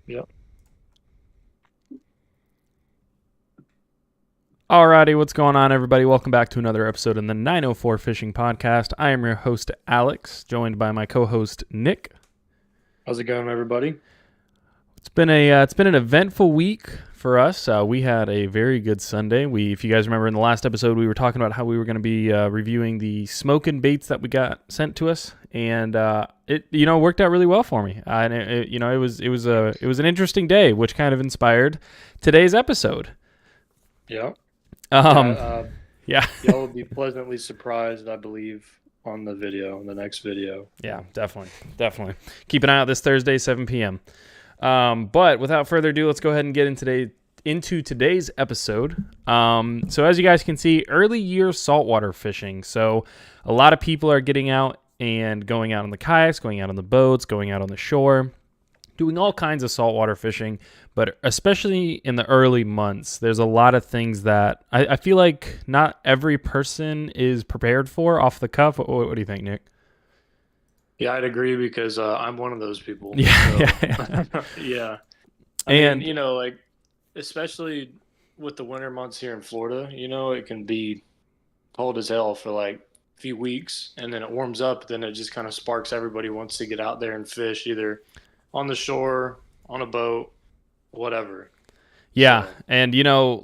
Yep. Alrighty, what's going on, everybody? Welcome back to another episode in the 904 Fishing Podcast. I am your host, Alex, joined by my co-host, Nick. How's it going, everybody? It's been an eventful week for us. We had a very good Sunday. If you guys remember, in the last episode, we were talking about how we were going to be reviewing the smoking baits that we got sent to us, and it worked out really well for me. And it was an interesting day, which kind of inspired today's episode. Yeah. Um, yeah, yeah. Y'all will be pleasantly surprised, I believe, on the next video. Yeah, definitely. Keep an eye out this Thursday, 7 p.m. But without further ado, let's go ahead and get into today's episode. So as you guys can see, early year saltwater fishing. So a lot of people are getting out and going out on the kayaks, going out on the boats, going out on the shore, doing all kinds of saltwater fishing. But especially in the early months, there's a lot of things that I feel like not every person is prepared for off the cuff. What do you think, Nick? Yeah, I'd agree because I'm one of those people. Yeah, So, yeah. yeah. And Like, especially with the winter months here in Florida, it can be cold as hell for like a few weeks, and then it warms up, then it just kind of sparks everybody wants to get out there and fish, either on the shore, on a boat, whatever. yeah, So, and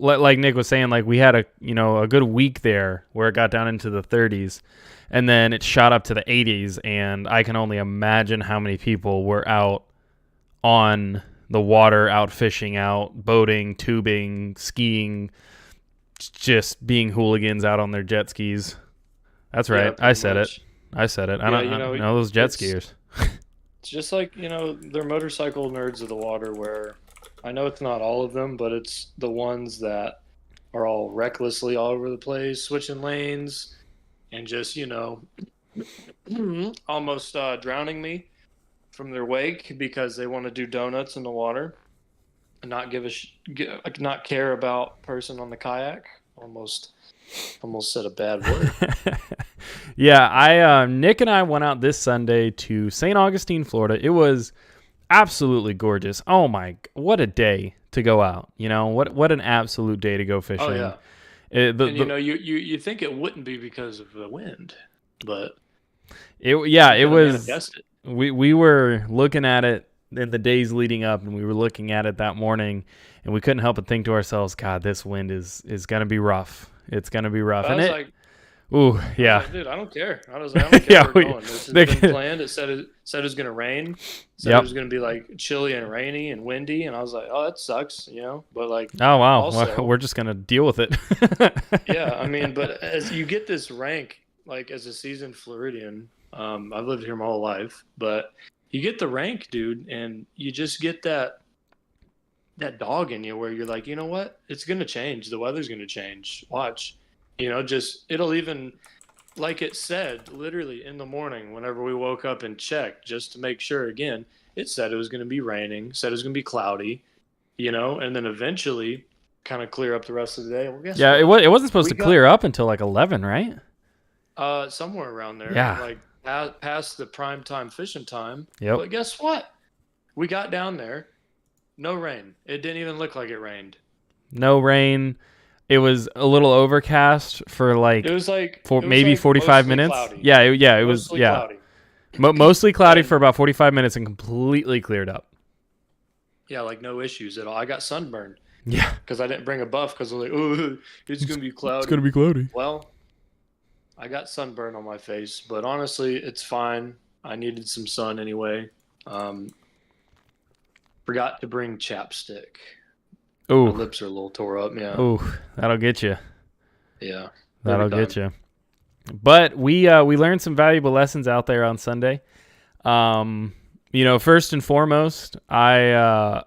like Nick was saying, like we had a good week there where it got down into the 30s, and then it shot up to the 80s, and I can only imagine how many people were out on the water, out fishing, out boating, tubing, skiing, just being hooligans out on their jet skis. That's yeah, right. I pretty said it. much. I said it. Yeah, I don't know those jet it's skiers. It's just like, they're motorcycle nerds of the water where I know it's not all of them, but it's the ones that are all recklessly all over the place, switching lanes and just, almost drowning me from their wake because they want to do donuts in the water and not not care about person on the kayak. Almost said a bad word. Yeah, I Nick and I went out this Sunday to St. Augustine, Florida. It was absolutely gorgeous. Oh my, what a day to go out. What an absolute day to go Oh fishing. yeah. And you think it wouldn't be because of the wind, but It you gotta was. manifest it. We were looking at it in the days leading up, and we were looking at it that morning, and we couldn't help but think to ourselves, God, this wind is gonna be rough. It's gonna be rough, I and was it. like, Ooh, I was yeah. like, dude, I don't care. I don't care Yeah, where we're going. This has they, been planned. It said it was gonna rain. Said it yep. was gonna be like chilly and rainy and windy, and I was like, oh, that sucks. But like, Oh wow, well, also, we're just gonna deal with it. yeah, I mean, but as you get this rank, like as a seasoned Floridian, I've lived here my whole life, but you get the rank, dude, and you just get that dog in you where you're like, you know what? It's gonna change. The weather's gonna change. Watch. Just it'll even like it said, literally in the morning, whenever we woke up and checked, just to make sure again, it said it was gonna be raining, said it was gonna be cloudy, and then eventually kind of clear up the rest of the day. Well, guess Yeah, what? it wasn't supposed We to got clear up until like 11, right? somewhere around there, Yeah. like past the prime time fishing time. Yep. But guess what? We got down there, no rain. It didn't even look like it rained. No rain. It was a little overcast for It like was like for it was maybe like 45 mostly minutes. cloudy. Yeah, it was Mostly yeah. cloudy. Mostly cloudy And for about 45 minutes and completely cleared up. yeah, like no issues at all. I got sunburned Yeah. because I didn't bring a buff because I was like, oh, it's gonna be It's cloudy. going to be cloudy. Well, I got sunburn on my face, but honestly, it's fine. I needed some sun anyway. Um, Forgot to bring chapstick. My Oh. lips are a little tore up. Yeah, Oh, that'll get you. yeah. That'll Every get time. you. But we learned some valuable lessons out there on Sunday. First and foremost, I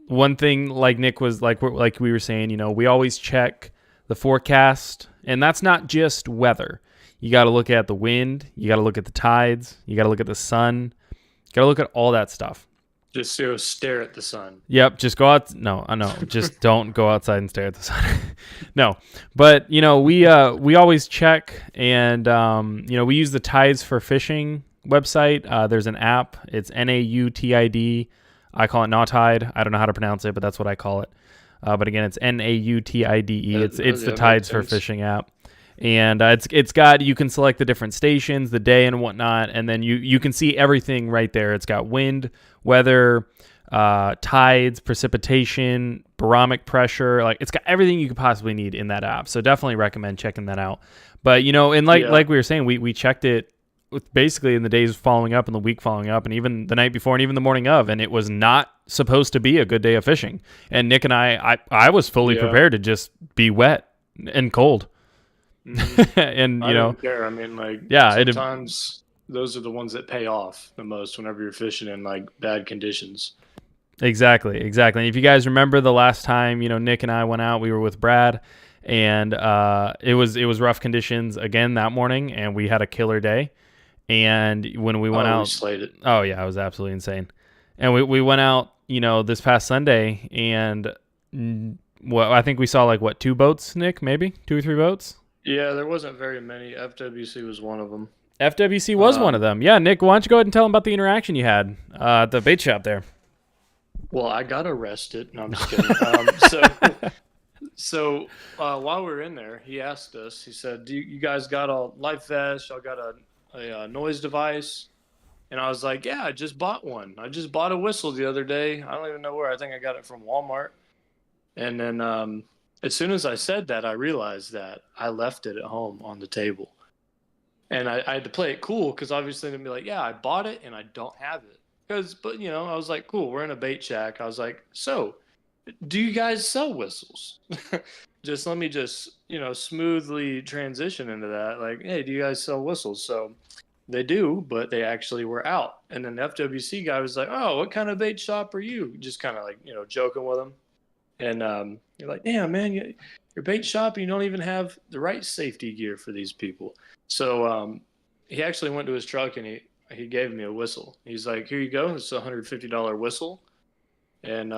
one thing like Nick was like we were saying, we always check the forecast, and that's not just weather. You got to look at the wind, you got to look at the tides, you got to look at the sun, you got to look at all that stuff. Just stare at the sun. Yep, just go out. No, I know. Just don't go outside and stare at the sun. No, but we always check, and we use the Tides for Fishing website. There's an app. It's NAUTID. I call it Nautide. I don't know how to pronounce it, but that's what I call it. But again, it's Nautide. It's the Tides for Fishing app. And it's got, you can select the different stations, the day and whatnot, and then you can see everything right there. It's got wind, weather, tides, precipitation, barometric pressure. Like, it's got everything you could possibly need in that app. So definitely recommend checking that out. But and like we were saying, we checked it basically in the days following up and the week following up and even the night before and even the morning of, and it was not supposed to be a good day of fishing. And Nick and I was fully prepared to just be wet and cold. And I don't care. I mean, like, sometimes those are the ones that pay off the most whenever you're fishing in like bad conditions. Exactly. And if you guys remember the last time, Nick and I went out, we were with Brad, and it was rough conditions again that morning, and we had a killer day. And when we went out, we slayed it. Oh yeah, it was absolutely insane. And we went out, this past Sunday, and I think we saw 2 boats, Nick, maybe 2 or 3 boats. Yeah, there wasn't very many. FWC was one of them. FWC was one of them. Yeah, Nick, why don't you go ahead and tell them about the interaction you had at the bait shop there? Well, I got arrested. No, I'm just kidding. So while we were in there, he asked us, he said, do you guys got a life vest? Y'all got a noise device? And I was like, yeah, I just bought one. I just bought a whistle the other day. I don't even know where. I think I got it from Walmart. And then as soon as I said that, I realized that I left it at home on the table. And I had to play it cool because obviously they'd be like, yeah, I bought it and I don't have it. But I was like, cool, we're in a bait shack. I was like, so do you guys sell whistles? Let me smoothly transition into that. Like, hey, do you guys sell whistles? So they do, but they actually were out. And then the FWC guy was like, oh, what kind of bait shop are you? Just kind of joking with him. And you're like, damn, man, your bait shop, you don't even have the right safety gear for these people. So he actually went to his truck and he gave me a whistle. He's like, here you go. It's a $150 whistle. And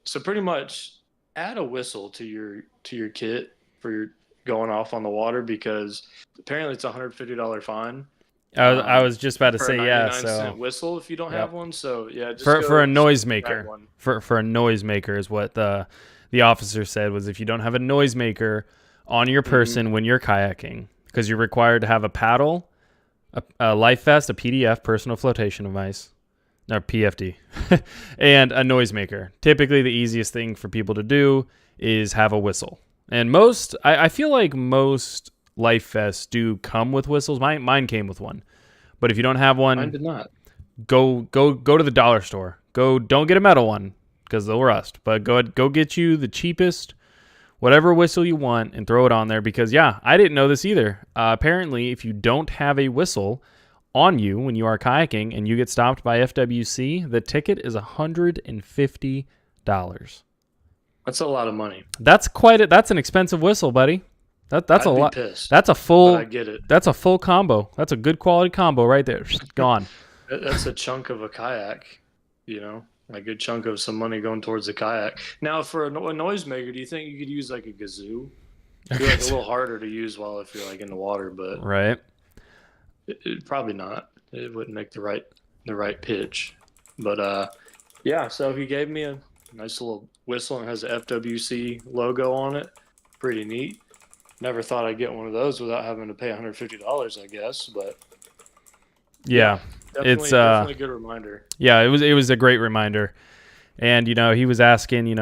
so pretty much add a whistle to your kit for your going off on the water, because apparently it's a $150 fine. I was just about to say, yeah. $99 whistle if you don't have one. So yeah, just for a noisemaker. For a noisemaker is what the officer said, was if you don't have a noisemaker on your person when you're kayaking, because you're required to have a paddle, a life vest, a PDF, personal flotation device, or PFD, and a noisemaker. Typically, the easiest thing for people to do is have a whistle. And I feel like most life vests do come with whistles. Mine came with one. But if you don't have one, mine did not. Go to the dollar store. Don't get a metal one because they'll rust. But go get you the cheapest, whatever whistle you want, and throw it on there. Because I didn't know this either. Apparently, if you don't have a whistle on you when you are kayaking and you get stopped by FWC, the ticket is $150. That's a lot of money. That's that's an expensive whistle, buddy. That's I'd a lot. Pissed, that's a full. I get it. That's a full combo. That's a good quality combo right there. Gone. That's a chunk of a kayak, a good chunk of some money going towards the kayak. Now, for a noisemaker, do you think you could use like a kazoo? It'd be a little harder to use if you're in the water, but right. It probably not. It wouldn't make the right pitch. But so he gave me a nice little whistle and it has a FWC logo on it. Pretty neat. Never thought I'd get one of those without having to pay $150, I guess. But yeah, it's definitely a good reminder. Yeah, it was a great reminder. And he was asking,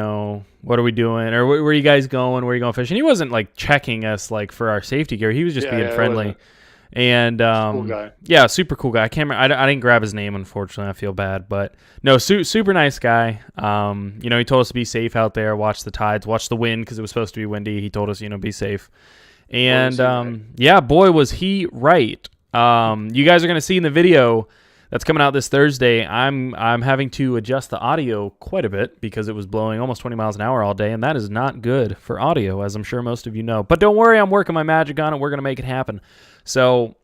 what are we doing, or where are you guys going? Where are you going fishing? He wasn't checking us for our safety gear. He was just being friendly. And cool guy. Yeah, super cool guy. I can't remember. I didn't grab his name, unfortunately. I feel bad, but no, super nice guy. He told us to be safe out there, watch the tides, watch the wind because it was supposed to be windy. He told us, be safe. And boy, was he right. You guys are gonna see in the video that's coming out this Thursday. I'm having to adjust the audio quite a bit because it was blowing almost 20 miles an hour all day, and that is not good for audio, as I'm sure most of you know. But don't worry, I'm working my magic on it. We're gonna make it happen. So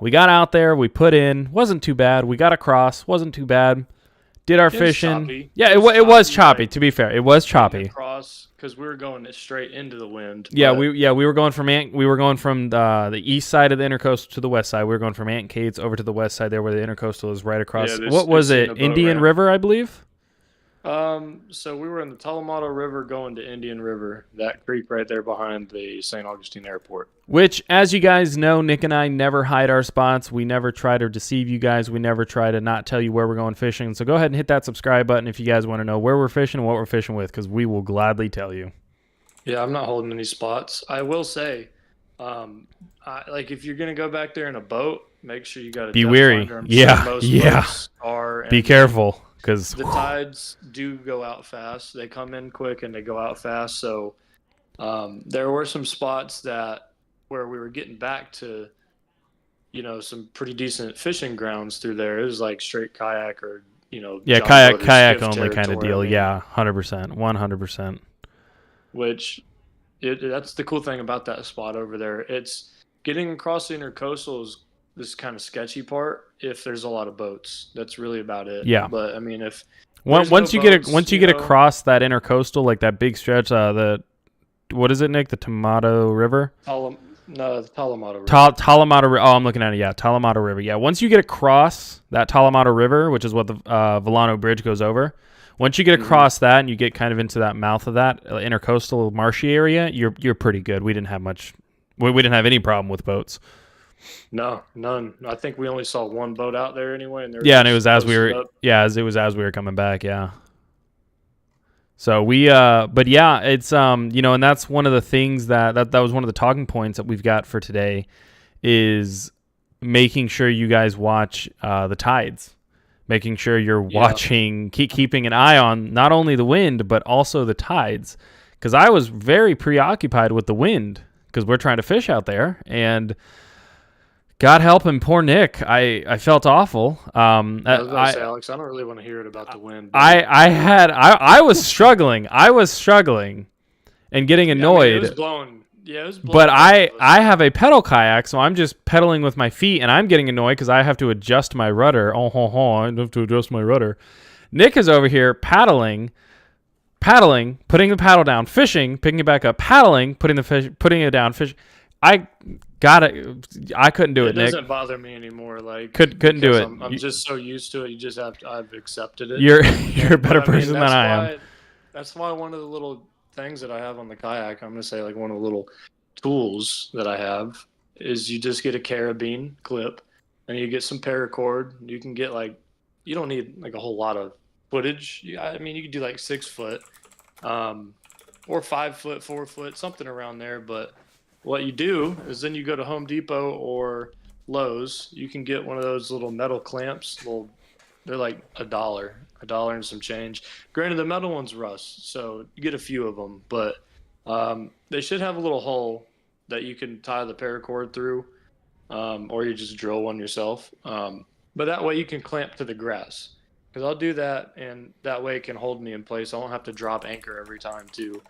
we got out there, we put in, wasn't too bad. We got across, wasn't too bad. Did our fishing. Choppy. Yeah, it was choppy, to be fair. It was choppy. Across, because we were going straight into the wind. Yeah, we were going from the east side of the intercoastal to the west side. We were going from Aunt Kate's over to the west side there where the intercoastal is right across. What was it? Indian River, I believe? So we were in the Talamato River going to Indian River, that creek right there behind the St. Augustine Airport. Which, as you guys know, Nick and I never hide our spots. We never try to deceive you guys. We never try to not tell you where we're going fishing. So go ahead and hit that subscribe button if you guys want to know where we're fishing and what we're fishing with, because we will gladly tell you. Yeah, I'm not holding any spots. I will say, if you're gonna go back there in a boat, make sure you got a Be depth wary. finder. Yeah, Most yeah. boats are. Be careful, because the tides do go out fast. They come in quick and they go out fast. So there were some spots where we were getting back to, some pretty decent fishing grounds through there. It was like straight kayak or yeah, John kayak skiff only kind of territory. deal. I mean, Yeah, 100%, 100%. Which that's the cool thing about that spot over there. It's getting across the intercoastal is this kind of sketchy part. If there's a lot of boats, that's really about it. Yeah. But I mean, if once you get across that intercoastal, like that big stretch, what is it, Nick? The Tomato River? The Talamato River. Talamato River. Oh, I'm looking at it. Yeah, Talamato River. Yeah, once you get across that Talamato River, which is what the Volano Bridge goes over, once you get across that and you get kind of into that mouth of that intercoastal marshy area, you're pretty good. We didn't have much. We didn't have any problem with boats. No, none. I think we only saw one boat out there anyway, and and it was as we were as we were coming back. Yeah. So but yeah, it's and that's one of the things that was one of the talking points that we've got for today, is making sure you guys watch the tides, making sure you're watching, keeping an eye on not only the wind but also the tides, because I was very preoccupied with the wind because we're trying to fish out there, and God help him, poor Nick. I felt awful. I was about to say, Alex, I don't really want to hear it about the wind. I was struggling. I was struggling and getting annoyed. It was blowing. Yeah, it was blowing. But I have a pedal kayak, so I'm just pedaling with my feet, and I'm getting annoyed because I have to adjust my rudder. I have to adjust my rudder. Nick is over here paddling, putting the paddle down, fishing, picking it back up, paddling, putting it down, fishing. I couldn't do it, Nick. It doesn't bother me anymore. Like couldn't do it. I'm just so used to it. I've accepted it. You're a better person than I am. That's why one of the little things that I have on the kayak, I'm gonna say like one of the little tools that I have, is you just get a carabine clip and you get some paracord. You can get you don't need like a whole lot of footage. I mean, you can do like 6 foot, or 5 foot, 4 foot, something around there, but what you do is then you go to Home Depot or Lowe's. You can get one of those little metal clamps. They're like $1 and some change. Granted, the metal ones rust, so you get a few of them. But they should have a little hole that you can tie the paracord through, or you just drill one yourself. But that way you can clamp to the grass. Because I'll do that, and that way it can hold me in place. I won't have to drop anchor every time, too.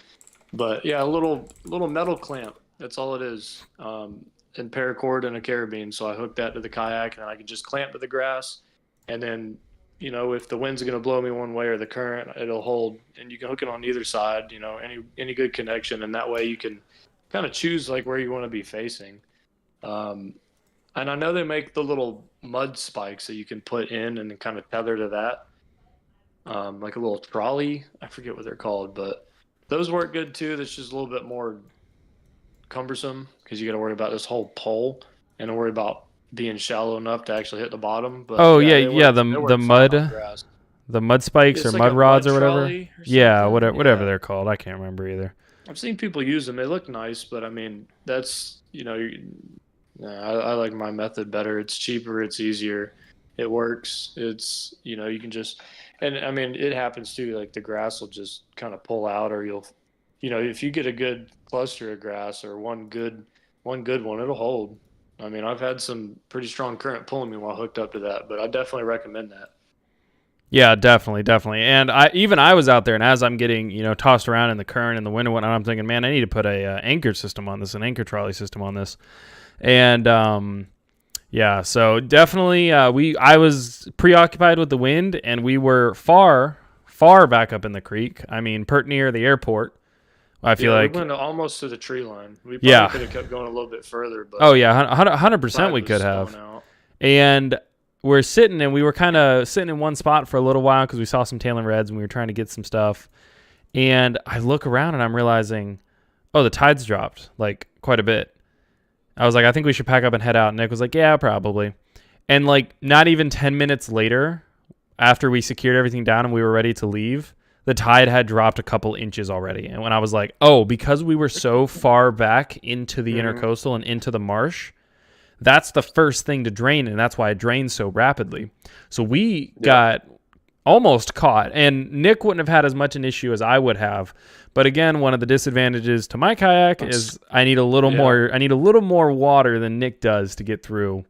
But yeah, a little metal clamp. That's all it is, and paracord and a carabine. So I hooked that to the kayak, and I can just clamp to the grass. And then, if the wind's going to blow me one way or the current, it'll hold. And you can hook it on either side, any good connection. And that way you can kind of choose like where you want to be facing. And I know they make the little mud spikes that you can put in and kind of tether to that, like a little trolley. I forget what they're called, but those work good too. That's just a little bit more cumbersome because you got to worry about this whole pole and worry about being shallow enough to actually hit the bottom. But the mud spikes or mud rods or whatever. Yeah, whatever they're called. I can't remember either. I've seen people use them. They look nice, but I mean, that's I like my method better. It's cheaper. It's easier. It works. It's you can just, and I mean, it happens too. Like the grass will just kind of pull out, or you'll. If you get a good cluster of grass or one good one, it'll hold. I mean, I've had some pretty strong current pulling me while hooked up to that, but I definitely recommend that. Yeah, definitely. And I was out there, and as I'm getting tossed around in the current and the wind and whatnot, I'm thinking, man, I need to put a anchor system on this, an anchor trolley system on this, and yeah, so definitely I was preoccupied with the wind, and we were far back up in the creek. I mean, pert near the airport. I feel like we went almost to the tree line. We probably could have kept going a little bit further. But 100% we could have. And we're sitting, and we were kind of sitting in one spot for a little while because we saw some tailing reds and we were trying to get some stuff. And I look around and I'm realizing, oh, the tide's dropped like quite a bit. I was like, I think we should pack up and head out. And Nick was like, yeah, probably. And like not even 10 minutes later, after we secured everything down and we were ready to leave, the tide had dropped a couple inches already. And when I was like, oh, because we were so far back into the intercoastal and into the marsh, that's the first thing to drain, and that's why it drains so rapidly. So we got almost caught, and Nick wouldn't have had as much an issue as I would have. But again, one of the disadvantages to my kayak is I need a little more. I need a little more water than Nick does to get through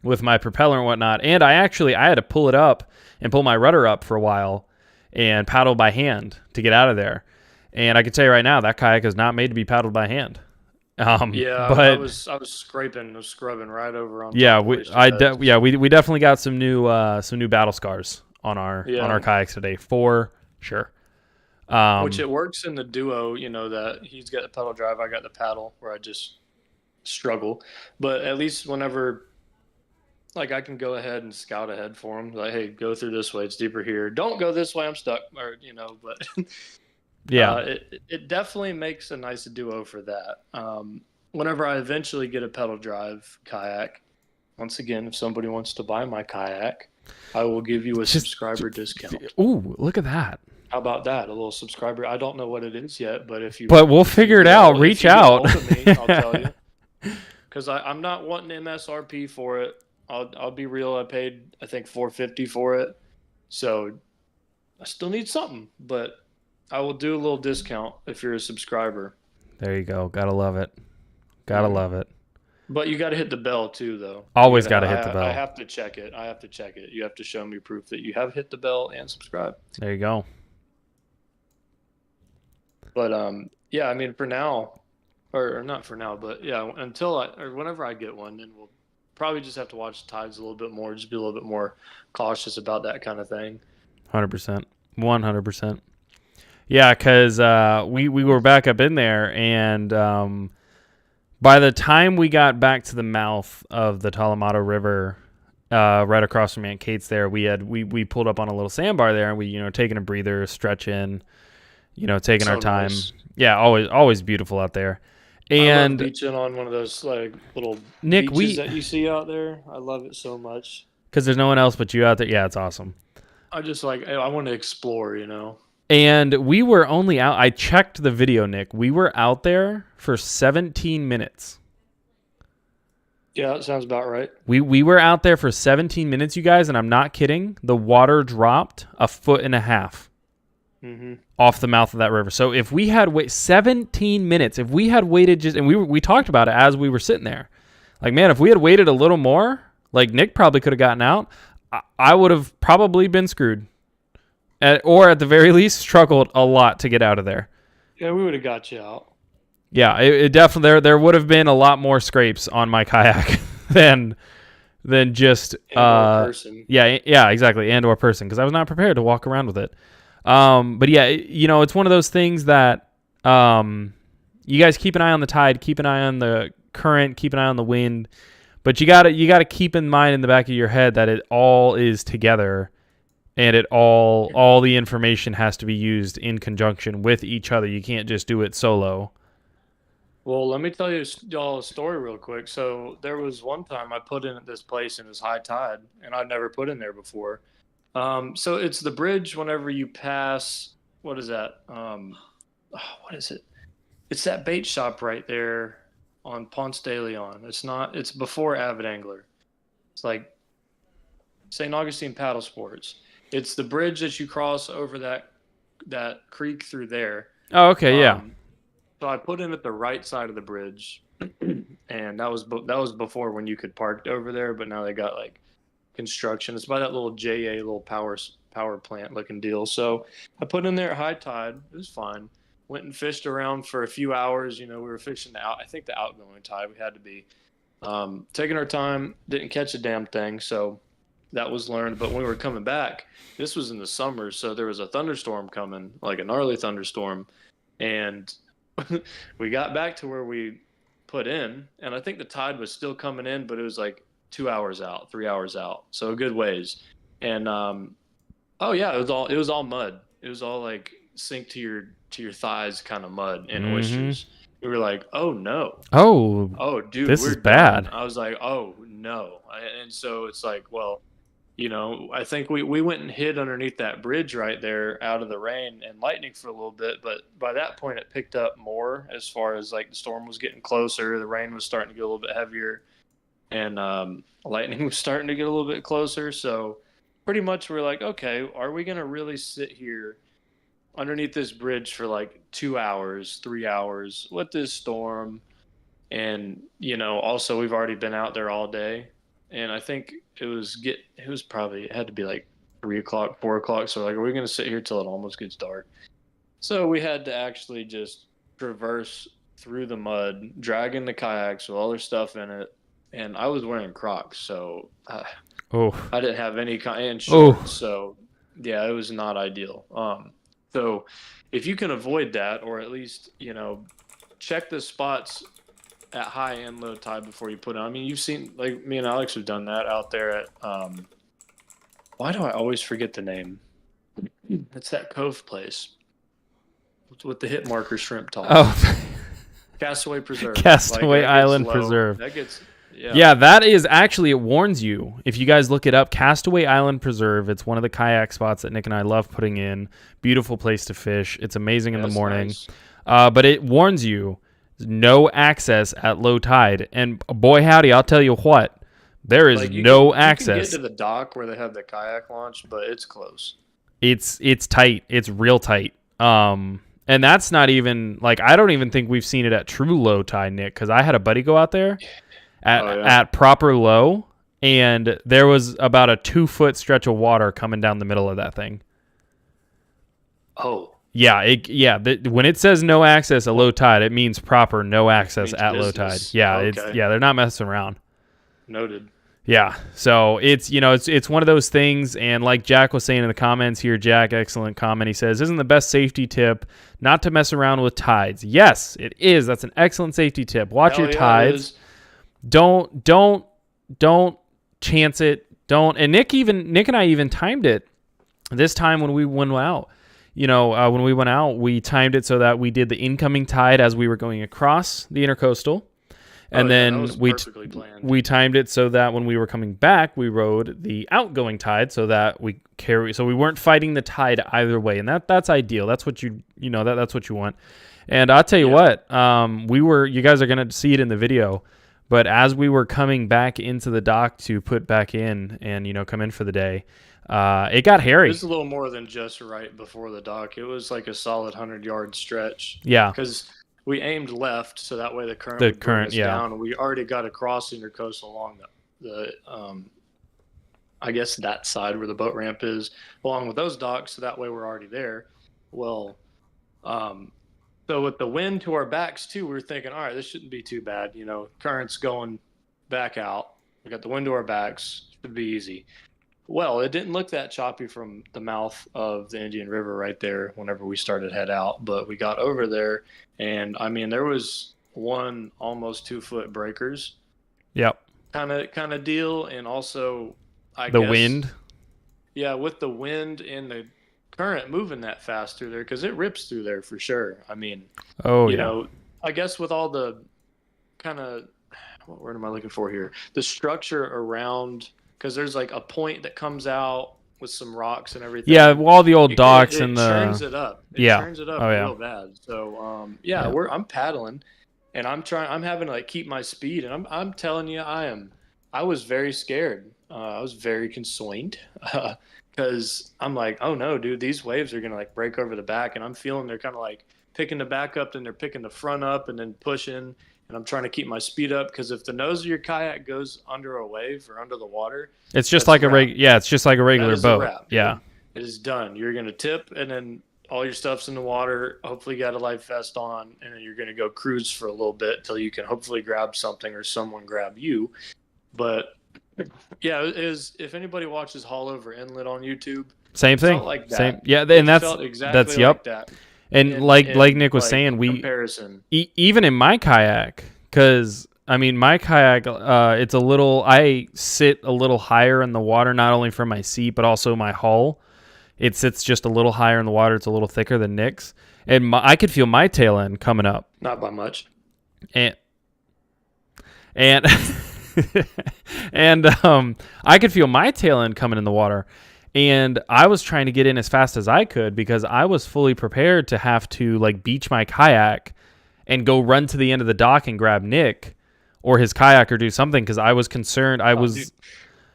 with my propeller and whatnot. And I had to pull it up and pull my rudder up for a while and paddle by hand to get out of there. And I can tell you right now, that kayak is not made to be paddled by hand. But I was scrubbing right over on. Yeah, we definitely got some new battle scars on our kayaks today for sure. Which it works in the duo, that he's got the pedal drive, I got the paddle, where I just struggle. But at least whenever, like, I can go ahead and scout ahead for him, like, hey, go through this way, it's deeper here. Don't go this way, I'm stuck, or but. Yeah, it definitely makes a nice duo for that. Whenever I eventually get a pedal drive kayak, once again, if somebody wants to buy my kayak, I will give you a subscriber discount. Ooh, look at that. How about that? A little subscriber. I don't know what it is yet, but but we'll figure it out. Reach out. Me, I'll tell you. Because I'm not wanting MSRP for it. I'll be real. I paid, I think, $450 for it, so I still need something, but I will do a little discount if you're a subscriber. There you go. Gotta love it. Gotta love it. But you got to hit the bell too, though. Always got to hit the bell. I have to check it. You have to show me proof that you have hit the bell and subscribe. There you go. But I mean, for now, or not for now, but yeah, or whenever I get one, then we'll probably just have to watch the tides a little bit more. Just be a little bit more cautious about that kind of thing. 100%. 100%. Yeah, because we were back up in there, and by the time we got back to the mouth of the Talamato River, right across from Aunt Kate's there, we pulled up on a little sandbar there, and we taking a breather, stretching, taking our time. Nice. Yeah, always beautiful out there. And I love beaching on one of those like little beaches that you see out there. I love it so much because there's no one else but you out there. Yeah, it's awesome. I want to explore, And we were only out. I checked the video, Nick. We were out there for 17 minutes. Yeah, that sounds about right. We were out there for 17 minutes, you guys, and I'm not kidding. The water dropped 1.5 feet off the mouth of that river. So if we had 17 minutes, if we had waited and we talked about it as we were sitting there. Like, man, if we had waited a little more, like Nick probably could have gotten out, I would have probably been screwed. Or at the very least, struggled a lot to get out of there. Yeah, we would have got you out. Yeah, it definitely there would have been a lot more scrapes on my kayak than just person. Yeah, exactly, and or person, because I was not prepared to walk around with it. But yeah, it's one of those things that you guys keep an eye on the tide, keep an eye on the current, keep an eye on the wind, but you gotta keep in mind in the back of your head that it all is together. And all the information has to be used in conjunction with each other. You can't just do it solo. Well, let me tell y'all a story real quick. So there was one time I put in at this place and it was high tide, and I'd never put in there before. So it's the bridge whenever you pass, what is that? What is it? It's that bait shop right there on Ponce de Leon. It's before Avid Angler. It's like St. Augustine Paddle Sports. It's the bridge that you cross over that creek through there. Oh, okay, yeah. So I put in at the right side of the bridge, and that was before when you could park over there, but now they got like construction. It's by that little JA little power plant looking deal. So I put in there at high tide. It was fine. Went and fished around for a few hours. We were fishing I think the outgoing tide. We had to be taking our time. Didn't catch a damn thing. So that was learned. But when we were coming back, this was in the summer, so there was a thunderstorm coming, like a gnarly thunderstorm, and we got back to where we put in, and I think the tide was still coming in, but it was like 2 hours out, 3 hours out, so a good ways. And oh yeah, it was all mud. It was all like sink to your thighs kind of mud and Mm-hmm. oysters. We were like, oh no, Oh, oh dude, this we're is done. bad. I was like, oh no. And so it's like, well, you know, I think we went and hid underneath that bridge right there out of the rain and lightning for a little bit, but by that point it picked up more as far as like the storm was getting closer, the rain was starting to get a little bit heavier, and lightning was starting to get a little bit closer. So pretty much we're like, okay, are we gonna really sit here underneath this bridge for like 2 hours, 3 hours with this storm? And you know, also we've already been out there all day, and I think it was probably, it had to be like 3 o'clock, 4 o'clock. So like, are we gonna sit here till it almost gets dark? So we had to actually just traverse through the mud, dragging the kayaks with all their stuff in it, and I was wearing Crocs, so Oh, I didn't have any kind and oh, shorts. So yeah, it was not ideal. So if you can avoid that, or at least, you know, check the spots at high and low tide before you put it on. I mean, you've seen, like me and Alex have done that out there at why do I always forget the name? It's that Cove place with the hit marker shrimp toss. oh. Castaway Preserve. Castaway Like, Island Preserve. That gets, yeah. Yeah, that is actually, it warns you. If you guys look it up, Castaway Island Preserve, it's one of the kayak spots that Nick and I love putting in. Beautiful place to fish. It's amazing in the morning. Nice. But it warns you, no access at low tide. And boy, howdy, I'll tell you what, there is Like, no you access. can get to the dock where they have the kayak launch, but it's close. It's tight. It's real tight. And that's not even, like, I don't even think we've seen it at true low tide, Nick, because I had a buddy go out there at proper low, and there was about a 2-foot stretch of water coming down the middle of that thing. Oh. Yeah, when it says no access at low tide, it means proper no access at low tide. Yeah, okay. they're not messing around. Noted. Yeah, so it's, you know, it's one of those things, and like Jack was saying in the comments here, Jack, excellent comment. He says, "Isn't the best safety tip not to mess around with tides?" Yes, it is. That's an excellent safety tip. Watch your tides. Don't chance it. Don't. And Nick and I even timed it this time when we went out. You know, when we went out, we timed it so that we did the incoming tide as we were going across the intercoastal. And then we timed it so that when we were coming back, we rode the outgoing tide so that we weren't fighting the tide either way. And that's ideal. That's what that's what you want. And I'll tell you what, you guys are going to see it in the video, but as we were coming back into the dock to put back in and, you know, come in for the day, it got hairy. It was a little more than just right before the dock. It was like a solid 100-yard stretch. Yeah. Because we aimed left, so that way the current would bring us down. We already got across intercoastal along the I guess that side where the boat ramp is, along with those docks, so that way we're already there. Well, so with the wind to our backs too, we were thinking, all right, this shouldn't be too bad. You know, current's going back out. We got the wind to our backs. Should be easy. Well, it didn't look that choppy from the mouth of the Indian River right there whenever we started head out, but we got over there, and I mean, there was one almost 2-foot breakers. Yep. Kind of deal, and also I the guess, wind. Yeah, with the wind and the current moving that fast through there, because it rips through there for sure. I mean, you know, I guess with all the kind of, what word am I looking for here? The structure around, because there's like a point that comes out with some rocks and everything. Yeah, well, all the old docks and the turns it up. It turns it up real bad. So I'm paddling, and I'm having to like keep my speed, and I'm telling you, I was very scared. I was very concerned because I'm like, oh no, dude, these waves are gonna like break over the back, and I'm feeling they're kind of like picking the back up, then they're picking the front up, and then pushing. And I'm trying to keep my speed up, because if the nose of your kayak goes under a wave or under the water, it's just like it's just like a regular boat. Wrap, yeah, it is done. You're gonna tip, and then all your stuff's in the water. Hopefully, you got a life vest on, and then you're gonna go cruise for a little bit till you can hopefully grab something or someone grab you. But yeah, it is. If anybody watches Haul Over Inlet on YouTube, same thing. Like that. Same, yeah, and that's exactly yep. Like that. And like Nick was saying, comparison. Even in my kayak, because I mean, my kayak, it's a little, I sit a little higher in the water, not only from my seat, but also my hull. It sits just a little higher in the water. It's a little thicker than Nick's. And I could feel my tail end coming up. Not by much. And and I could feel my tail end coming in the water. And I was trying to get in as fast as I could because I was fully prepared to have to like beach my kayak and go run to the end of the dock and grab Nick or his kayak or do something because I was concerned. I was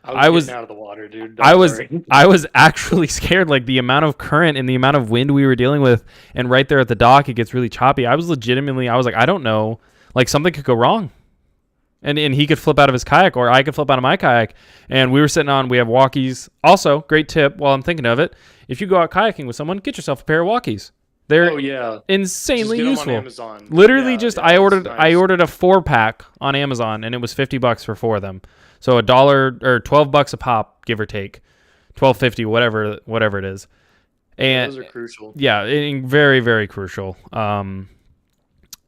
getting out of the water, dude. I was actually scared, like the amount of current and the amount of wind we were dealing with. And right there at the dock, it gets really choppy. I was like, I don't know, like something could go wrong. And he could flip out of his kayak or I could flip out of my kayak. And we have walkies. Also, great tip while I'm thinking of it. If you go out kayaking with someone, get yourself a pair of walkies. They're insanely useful. On Amazon. Literally I ordered a 4-pack on Amazon and it was $50 for 4 of them. So $1 or $12 a pop, give or take. $12.50, whatever it is. And those are crucial. Yeah, very, very crucial.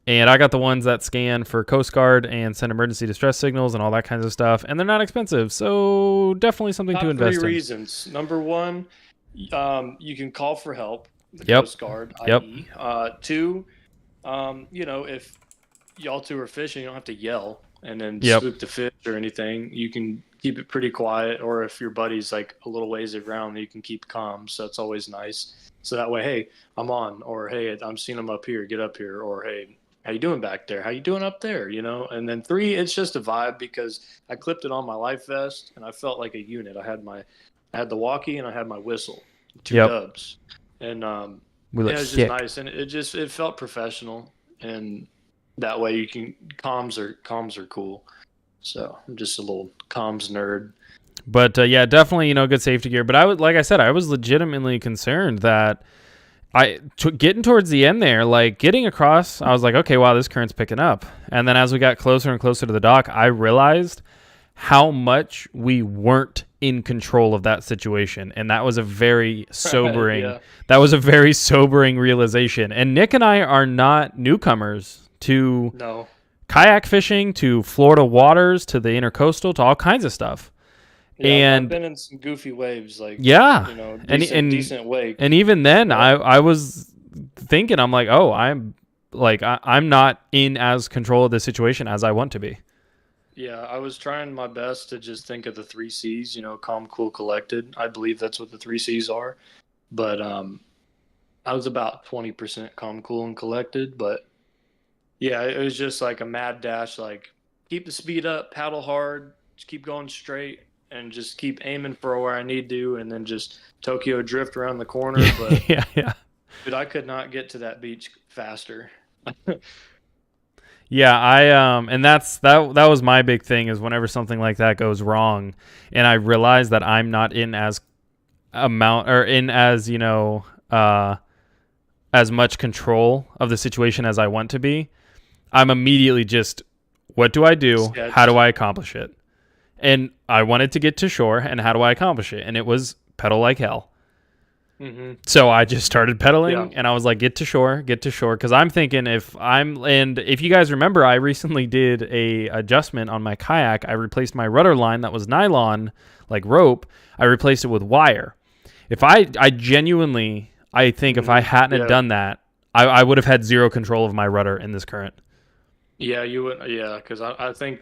And I got the ones that scan for Coast Guard and send emergency distress signals and all that kinds of stuff. And they're not expensive. So definitely something to invest in. 3 reasons. Number 1, you can call for help. The Coast Guard, i.e. 2, if y'all two are fishing, you don't have to yell and then swoop the fish or anything. You can keep it pretty quiet. Or if your buddy's like a little ways around, you can keep calm. So it's always nice. So that way, hey, I'm on. Or, hey, I'm seeing them up here. Get up here. Or, hey, how you doing back there? How you doing up there? And then 3, it's just a vibe because I clipped it on my life vest and I felt like a unit. I had the walkie and I had my whistle, 2 dubs, and it was just nice and it felt professional. And that way comms are cool. So I'm just a little comms nerd. But definitely good safety gear. But I was legitimately concerned that. Getting towards the end there, like getting across, I was like, okay, wow, this current's picking up. And then as we got closer and closer to the dock, I realized how much we weren't in control of that situation. And that was a very sobering, realization. And Nick and I are not newcomers to kayak fishing, to Florida waters, to the intercoastal, to all kinds of stuff. Yeah, and I've been in some goofy waves, like decent wake. And even then, I was thinking, I'm like, oh, I'm not in as control of the situation as I want to be. Yeah, I was trying my best to just think of the 3 C's, calm, cool, collected. I believe that's what the 3 C's are. But I was about 20% calm, cool, and collected. But yeah, it was just like a mad dash, like keep the speed up, paddle hard, just keep going straight. And just keep aiming for where I need to, and then just Tokyo drift around the corner. But yeah. Dude, I could not get to that beach faster. Yeah, and that was my big thing is whenever something like that goes wrong, and I realize that I'm not in as as much control of the situation as I want to be, I'm immediately just, what do I do? Sketch. How do I accomplish it? And I wanted to get to shore, and how do I accomplish it? And it was pedal like hell. Mm-hmm. So I just started pedaling, and I was like, get to shore. Because I'm thinking if you guys remember, I recently did a adjustment on my kayak. I replaced my rudder line that was nylon, like rope. I replaced it with wire. If I genuinely, I think if I hadn't have done that, I would have had zero control of my rudder in this current. Yeah, you would. Yeah, because I think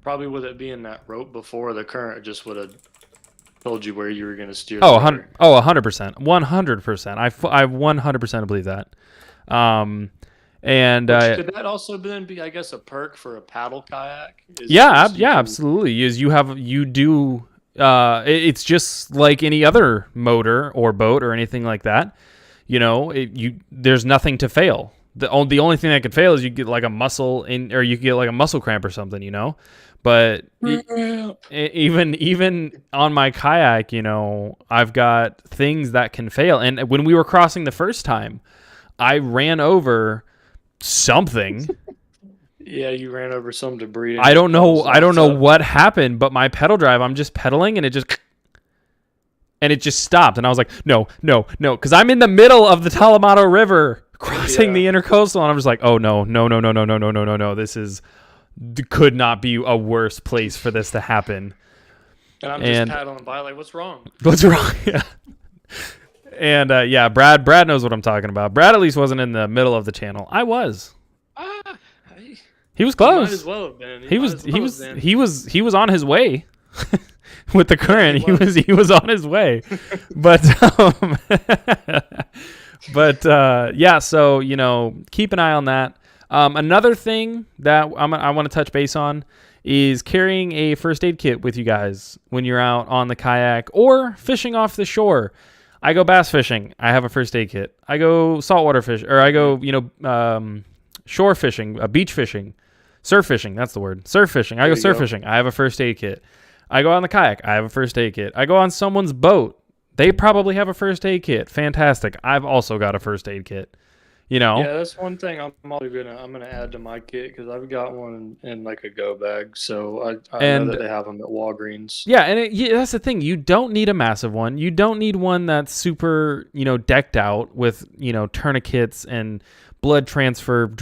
probably with it being that rope before, the current just would have told you where you were going to steer. 100%. 100%. I 100% believe that. Could that also then be, I guess, a perk for a paddle kayak? Absolutely. It's just like any other motor or boat or anything like that. There's nothing to fail. The only thing that could fail is you get like a muscle or you get like a muscle cramp or something, But even on my kayak, I've got things that can fail. And when we were crossing the first time, I ran over something. Yeah, you ran over some debris. I don't know what happened, but my pedal drive, I'm just pedaling and it just stopped. And I was like, no, because I'm in the middle of the Talamato River crossing the intercoastal, and I'm just like, oh no, this is could not be a worse place for this to happen. And I'm just paddling by like, what's wrong? What's wrong? Yeah. And yeah, Brad knows what I'm talking about. Brad at least wasn't in the middle of the channel. I was. He was close. Might as well have been. He was on his way. With the current, he was on his way. But yeah, so keep an eye on that. Another thing that I want to touch base on is carrying a first aid kit with you guys when you're out on the kayak or fishing off the shore. I go bass fishing, I have a first aid kit. I go saltwater fish, or I go shore fishing, beach fishing, surf fishing. That's the word. Surf fishing. I go surf fishing. I have a first aid kit. I go on the kayak. I have a first aid kit. I go on someone's boat. They probably have a first aid kit. Fantastic. I've also got a first aid kit. Yeah, that's one thing I'm gonna add to my kit because I've got one in like a go bag. So I know that they have them at Walgreens. Yeah, and that's the thing. You don't need a massive one. You don't need one that's super decked out with tourniquets and blood transfer.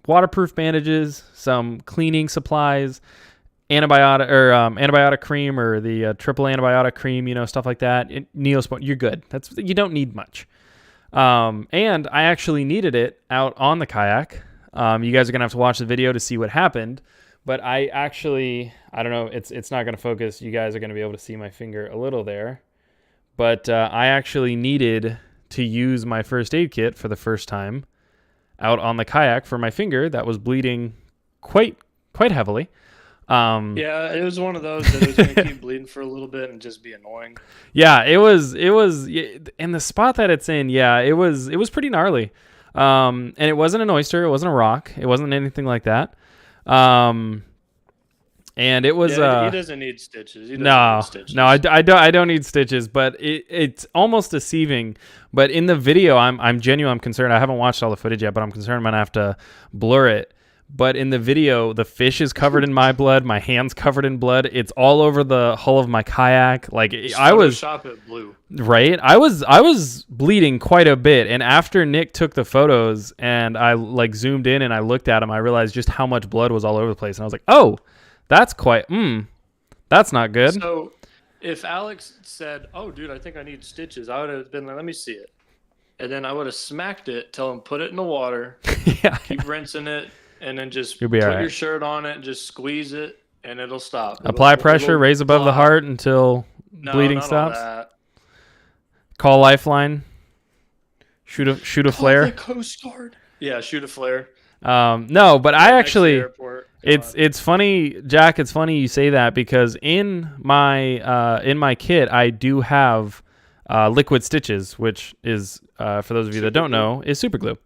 Waterproof bandages, some cleaning supplies, antibiotic cream or the triple antibiotic cream, stuff like that. Neosporin, you're good. You don't need much. And I actually needed it out on the kayak. You guys are gonna have to watch the video to see what happened. But I don't know. It's not gonna focus. You guys are gonna be able to see my finger a little there. But I actually needed to use my first aid kit for the first time out on the kayak for my finger that was bleeding quite heavily. Yeah, it was one of those that was going to keep bleeding for a little bit and just be annoying. Yeah, it was in the spot that it's in. Yeah, it was pretty gnarly. And it wasn't an oyster. It wasn't a rock. It wasn't anything like that. And it was. He doesn't need stitches. No, I don't need stitches. But it's almost deceiving. But in the video, I'm genuinely concerned. I haven't watched all the footage yet, but I'm concerned I'm gonna have to blur it. But in the video, the fish is covered in my blood. My hand's covered in blood. It's all over the hull of my kayak. Like I was Photoshop it blue. Right. I was bleeding quite a bit. And after Nick took the photos and I zoomed in and I looked at him, I realized just how much blood was all over the place. And I was like, oh, that's that's not good. So if Alex said, oh, dude, I think I need stitches, I would have been like, let me see it. And then I would have smacked it, tell him put it in the water, keep rinsing it. And then just put your shirt on it and just squeeze it, and it'll stop. Apply pressure, raise above the heart until bleeding stops. Call Lifeline. Shoot a flare. The Coast Guard. Yeah, shoot a flare. No, but I actually, it's funny, Jack. It's funny you say that because in my kit I do have liquid stitches, which is for those of you that don't know, is super glue.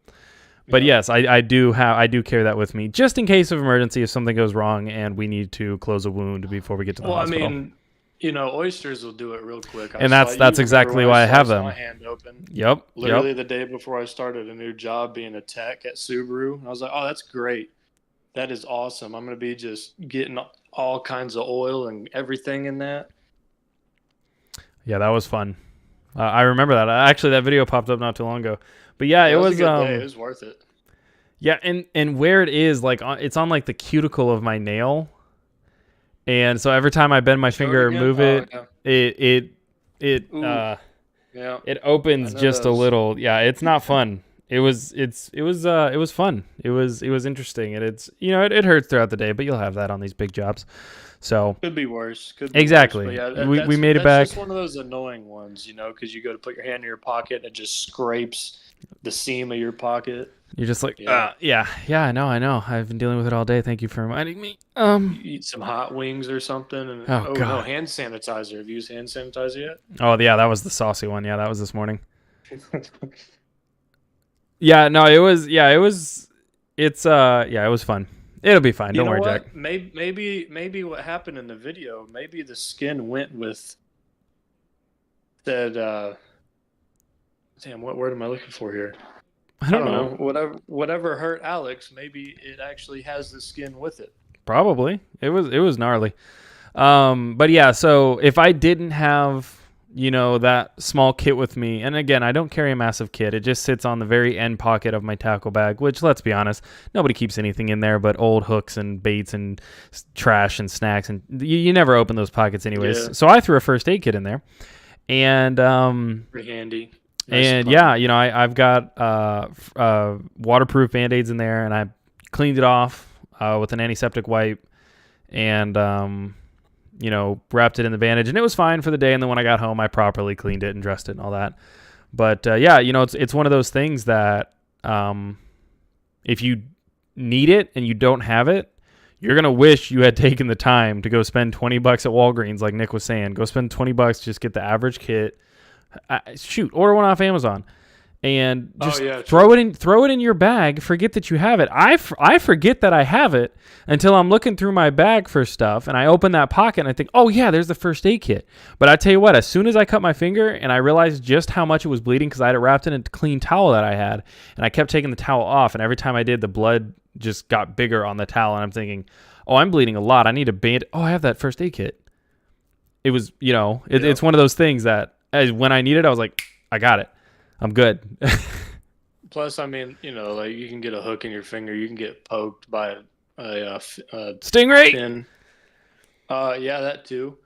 But yes, I do carry that with me just in case of emergency if something goes wrong and we need to close a wound before we get to the hospital. Well, I mean, oysters will do it real quick. And that's exactly why I have them. My hand open. Yep. Literally the day before I started a new job being a tech at Subaru, I was like, "Oh, that's great. That is awesome. I'm going to be just getting all kinds of oil and everything in that." Yeah, that was fun. I remember that. Actually, that video popped up not too long ago. But yeah, it was a good day. It was worth it. Yeah, and where it is, it's on the cuticle of my nail, and so every time I bend my finger or move it, it opens just a little. Yeah, it's not fun. It was fun. It was interesting, and it's it hurts throughout the day, but you'll have that on these big jobs. So could be worse. Exactly. Yeah, we made it back. That's just one of those annoying ones, because you go to put your hand in your pocket and it just scrapes the seam of your pocket. You're just like, yeah, I know. I've been dealing with it all day. Thank you for reminding me. You eat some hot wings or something, and God. No, hand sanitizer. Have you used hand sanitizer yet? Oh yeah, that was the saucy one. Yeah, that was this morning. Yeah, no, it was fun. It'll be fine. Don't worry, Jack. Maybe what happened in the video, maybe the skin went with that. Damn, what word am I looking for here? I don't know. Whatever hurt Alex, maybe it actually has the skin with it. Probably. It was gnarly. But yeah, so if I didn't have, that small kit with me. And again, I don't carry a massive kit. It just sits on the very end pocket of my tackle bag, which, let's be honest, nobody keeps anything in there but old hooks and baits and trash and snacks. And you never open those pockets anyways. Yeah. So I threw a first aid kit in there. And pretty handy. Nice. And I've got waterproof Band-Aids in there, and I cleaned it off with an antiseptic wipe and wrapped it in the bandage, and it was fine for the day. And then when I got home, I properly cleaned it and dressed it and all that. But it's one of those things that if you need it and you don't have it, you're gonna wish you had taken the time to go spend $20 at Walgreens, like Nick was saying. Go spend $20, just get the average kit. Order one off Amazon, and just throw it in your bag. Forget that you have it. I forget that I have it until I'm looking through my bag for stuff, and I open that pocket and I think, oh yeah, there's the first aid kit. But I tell you what, as soon as I cut my finger and I realized just how much it was bleeding, because I had it wrapped in a clean towel that I had, and I kept taking the towel off, and every time I did, the blood just got bigger on the towel, and I'm thinking, oh, I'm bleeding a lot. I need a band. Oh, I have that first aid kit. It was, it's one of those things that when I needed it, I was like, I got it. I'm good. Plus, I mean, like you can get a hook in your finger. You can get poked by a stingray. Fin. Yeah, that too.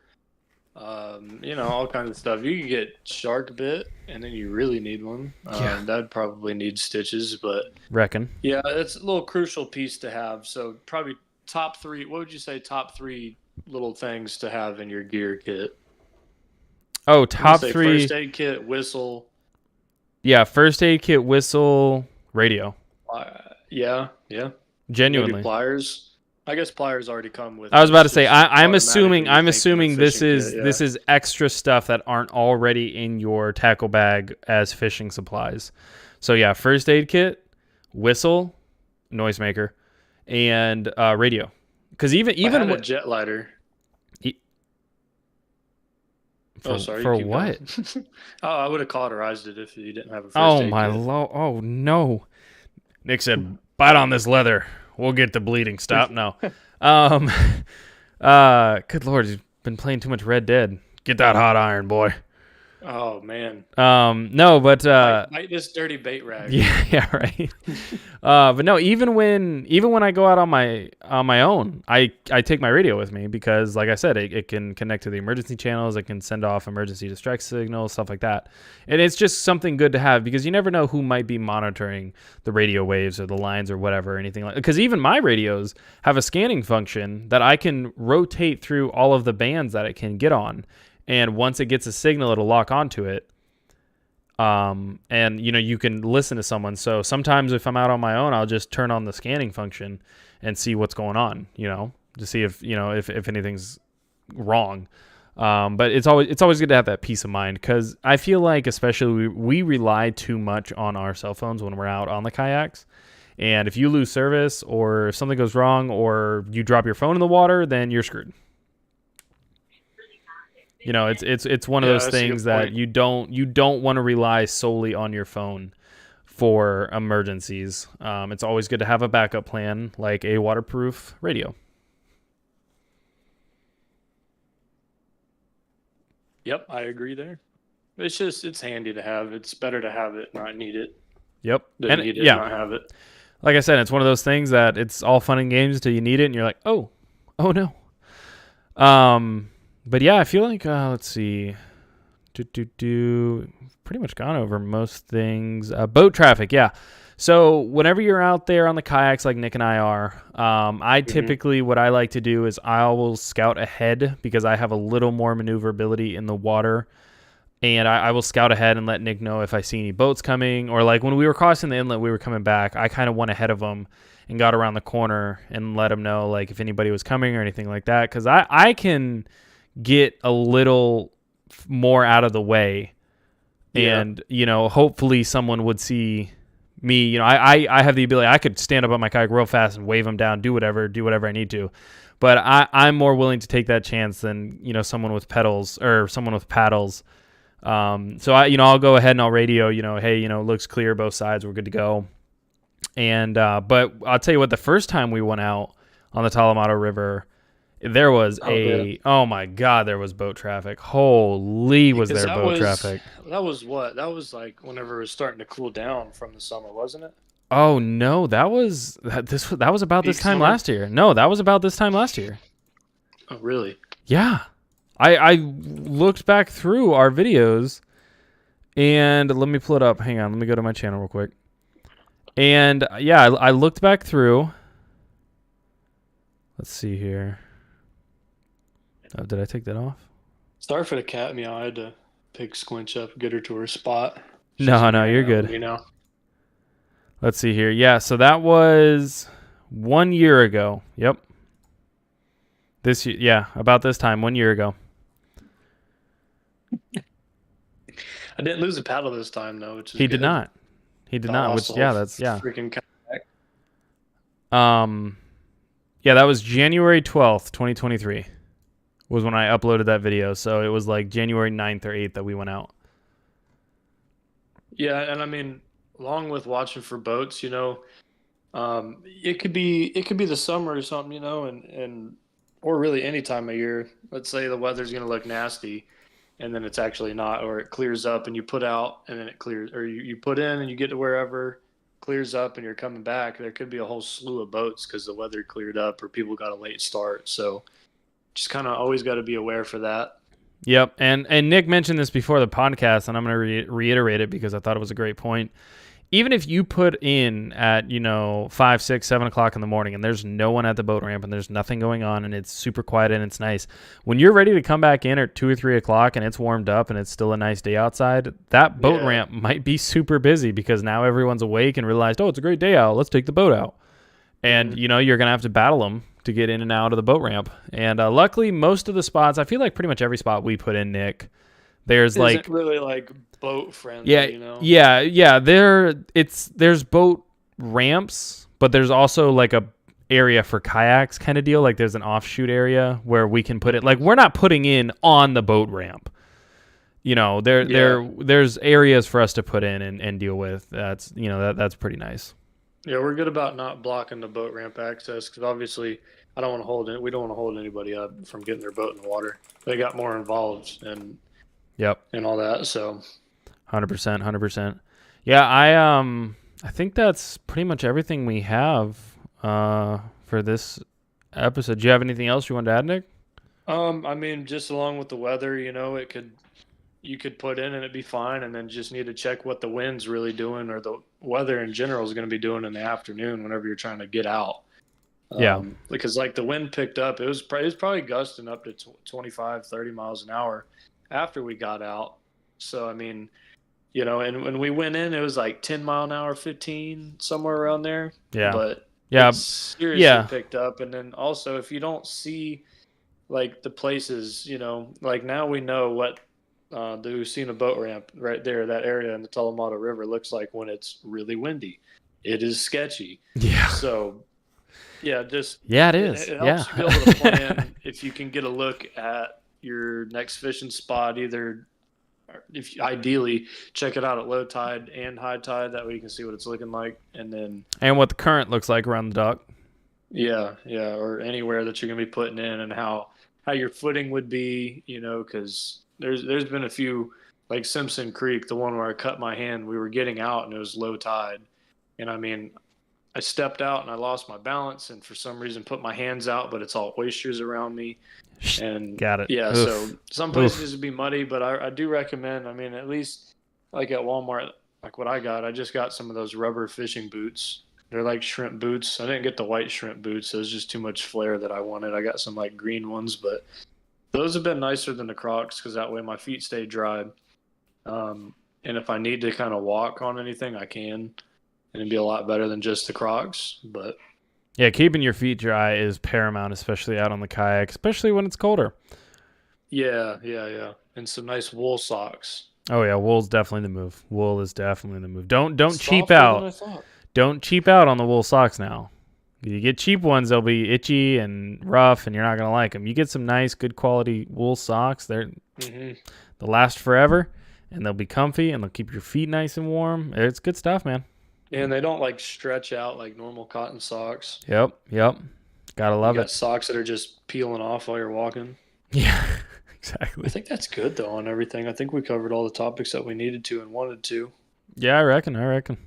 All kinds of stuff. You can get shark bit, and then you really need one. That'd probably need stitches, but reckon. Yeah, it's a little crucial piece to have. So probably top 3. What would you say? Top 3 little things to have in your gear kit. Oh, top 3. First aid kit, whistle. Yeah, first aid kit, whistle, radio. Yeah. Genuinely. Maybe pliers. I guess pliers already come with. I was about to say, I'm assuming this is extra stuff that aren't already in your tackle bag as fishing supplies. So yeah, first aid kit, whistle, noisemaker, and radio. Because even a jet lighter. For what? I would have cauterized it if you didn't have a first aid kit. Oh no. Nick said, bite on this leather. We'll get the bleeding. Stop. No. Good Lord, he's been playing too much Red Dead. Get that hot iron, boy. Oh man. No, but bite this dirty bait rag. Yeah, right. But no, even when I go out on my own, I take my radio with me because, like I said, it can connect to the emergency channels. It can send off emergency distress signals, stuff like that. And it's just something good to have because you never know who might be monitoring the radio waves or the lines or whatever, or anything like. Because even my radios have a scanning function that I can rotate through all of the bands that it can get on. And once it gets a signal, it'll lock onto it. And you can listen to someone. So sometimes if I'm out on my own, I'll just turn on the scanning function and see what's going on, to see if anything's wrong. But it's always good to have that peace of mind because I feel like especially we rely too much on our cell phones when we're out on the kayaks. And if you lose service or if something goes wrong or you drop your phone in the water, then you're screwed. It's one of those things that you don't want to rely solely on your phone for emergencies. It's always good to have a backup plan like a waterproof radio. Yep, I agree there. It's handy to have. It's better to have it, not need it. Yep. Than need it, not have it. Like I said, it's one of those things that it's all fun and games until you need it and you're like, oh no. But yeah, I feel like, let's see, pretty much gone over most things. Boat traffic, yeah. So whenever you're out there on the kayaks like Nick and I are, typically, what I like to do is I will scout ahead because I have a little more maneuverability in the water. And I will scout ahead and let Nick know if I see any boats coming. Or like when we were crossing the inlet, we were coming back, I kind of went ahead of them and got around the corner and let him know like if anybody was coming or anything like that. Because I can get a little more out of the way and hopefully someone would see me. I have the ability, I could stand up on my kayak real fast and wave them down, do whatever I need to, but I'm more willing to take that chance than someone with pedals or someone with paddles. So I'll go ahead and I'll radio hey, looks clear both sides, we're good to go. And but I'll tell you what, the first time we went out on the Talamato River, There was oh my God, there was boat traffic. Holy, was there boat traffic. That was what? That was like whenever it was starting to cool down from the summer, wasn't it? Oh no, that was about Peak this time summer? last year. No, that was about this time last year. Oh, really? Yeah. I looked back through our videos and let me pull it up. Hang on, let me go to my channel real quick. And yeah, I looked back through. Let's see here. Oh, did I take that off? Sorry for the cat meow. I had to pick Squinch up, get her to her spot. No, you're good. You know. Let's see here. Yeah, so that was 1 year ago. Yep. About this time, 1 year ago. I didn't lose a paddle this time though, which is He good. did not. He did not. Which that's freaking kayak. Yeah, that was January 12th, 2023. Was when I uploaded that video. So it was like January 9th or 8th that we went out. Yeah, and I mean, along with watching for boats, you know, it could be the summer or something, you know, and or really any time of year. Let's say the weather's going to look nasty, and then it's actually not, or it clears up and you put out and then it clears, or you put in and you get to wherever, clears up and you're coming back. There could be a whole slew of boats because the weather cleared up or people got a late start. So just kind of always got to be aware for that. Yep, and Nick mentioned this before the podcast, and I'm going to reiterate it because I thought it was a great point. Even if you put in at 5, 6, 7 o'clock in the morning, and there's no one at the boat ramp, and there's nothing going on, and it's super quiet and it's nice, when you're ready to come back in at 2 or 3 o'clock, and it's warmed up and it's still a nice day outside, that boat ramp might be super busy because now everyone's awake and realized, oh, it's a great day out. Let's take the boat out, and you're going to have to battle them to get in and out of the boat ramp. And luckily, most of the spots, I feel like pretty much every spot we put in, Nick, there's Isn't really like boat friendly, yeah, you know? Yeah. There's boat ramps, but there's also like a area for kayaks kind of deal. Like there's an offshoot area where we can put it. Like we're not putting in on the boat ramp. There's areas for us to put in and deal with. That's that's pretty nice. Yeah, we're good about not blocking the boat ramp access because obviously we don't want to hold anybody up from getting their boat in the water. They got more involved and all that. So 100%. Yeah, I think that's pretty much everything we have for this episode. Do you have anything else you want to add, Nick? I mean, just along with the weather, you could put in and it'd be fine, and then just need to check what the wind's really doing or the weather in general is going to be doing in the afternoon whenever you're trying to get out. Because like the wind picked up, it was probably gusting up to 25, 30 miles an hour after we got out. So, I mean, and when we went in, it was like 10 mile an hour, 15, somewhere around there. Yeah. But it seriously picked up. And then also, if you don't see like the places, like now we know what the Usina boat ramp right there, that area in the Tullamato River looks like when it's really windy. It is sketchy. Yeah. So, yeah, it is. It helps you be able to plan if you can get a look at your next fishing spot, either if ideally check it out at low tide and high tide, that way you can see what it's looking like, and what the current looks like around the dock. Yeah, or anywhere that you're gonna be putting in, and how your footing would be, because there's been a few, like Simpson Creek, the one where I cut my hand. We were getting out and it was low tide, and I mean, I stepped out and I lost my balance, and for some reason put my hands out, but it's all oysters around me. And got it. Yeah, so some places would be muddy, but I do recommend, I mean, at least like at Walmart, like what I just got some of those rubber fishing boots. They're like shrimp boots. I didn't get the white shrimp boots. It was just too much flare that I wanted. I got some like green ones, but those have been nicer than the Crocs because that way my feet stay dry. And if I need to kind of walk on anything, I can. And it'd be a lot better than just the Crocs, but yeah, keeping your feet dry is paramount, especially out on the kayak, especially when it's colder. Yeah. And some nice wool socks. Oh yeah, wool's definitely the move. Wool is definitely the move. Don't cheap out. Don't cheap out on the wool socks now. You get cheap ones, they'll be itchy and rough, and you're not gonna like them. You get some nice, good quality wool socks. They'll last forever, and they'll be comfy, and they'll keep your feet nice and warm. It's good stuff, man. And they don't like stretch out like normal cotton socks. Yep. Gotta love You got it. socks that are just peeling off while you're walking. Yeah, I exactly. think that's good though on everything. I think we covered all the topics that we needed to and wanted to. Yeah, I reckon.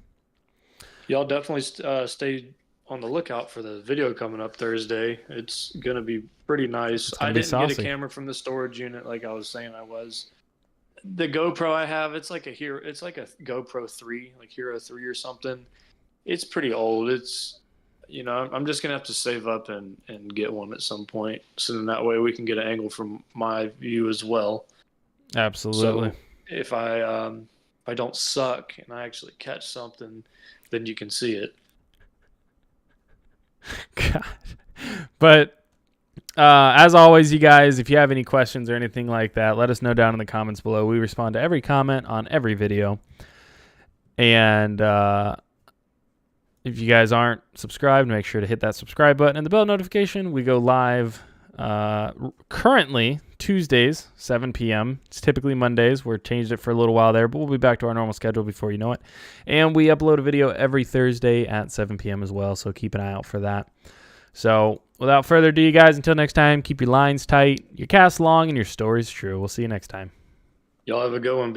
Y'all definitely stay on the lookout for the video coming up Thursday. It's gonna be pretty nice. It's I gonna be didn't get a saucy. camera from the storage unit like I was saying I was. The GoPro I have, it's like a GoPro 3, like Hero 3 or something. It's pretty old. I'm just gonna have to save up and get one at some point. So then that way we can get an angle from my view as well. Absolutely. So if I don't suck and I actually catch something, then you can see it. God. But as always, you guys, if you have any questions or anything like that, let us know down in the comments below. We respond to every comment on every video. And if you guys aren't subscribed, make sure to hit that subscribe button and the bell notification. We go live currently Tuesdays, 7 p.m. It's typically Mondays. We're changed it for a little while there, but we'll be back to our normal schedule before you know it. And we upload a video every Thursday at 7 p.m. as well, so keep an eye out for that. So without further ado, you guys, until next time, keep your lines tight, your cast long, and your stories true. We'll see you next time. Y'all have a good one.